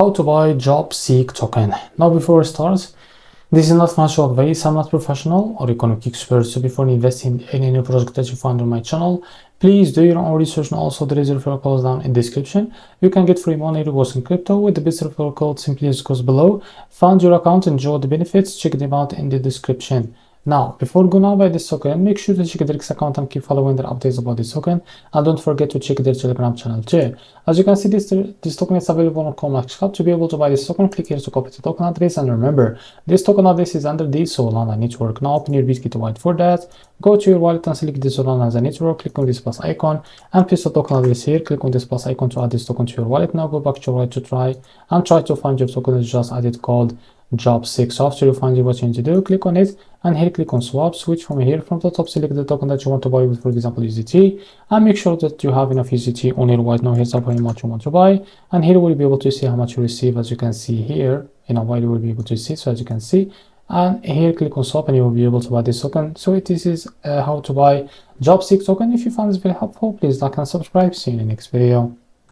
how to buy JOBSEEK token. Now before we start, this is not financial advice. I'm not professional or economic expert, so before investing in any project that you find on my channel, please do your own research, and also there is a referral code down in the description. You can get free money rewards in crypto with the best referral code. Simply as goes below. Find your account, enjoy the benefits, check them out in the description. Now, before going on by this token, make sure to check their REFERRAL account and keep following their updates about this token. And don't forget to check their Telegram channel too. As you can see, this token is available on MEXC. To be able to buy this token, click here to copy the token address. And remember, this token address is under the Solana network. Now open your BitKit wallet for that. Go to your wallet and select the Solana as a network. Click on this plus icon and paste the token address here. Click on this plus icon to add this token to your wallet. Now go back to your wallet to try to find your token that just added called JOBSEEK. So after you find it, what you need to do, click on it, and here click on swap, switch from here. From the top, select the token that you want to buy with, for example USDT, and make sure that you have enough USDT on your wallet. Now here's how much you want to buy, and here we'll be able to see how much you receive. As you can see here, in a while you will be able to see. So as you can see, and here click on swap and you will be able to buy this token. So this is how to buy JOBSEEK token. If you found this very helpful, please like and subscribe. See you in the next video.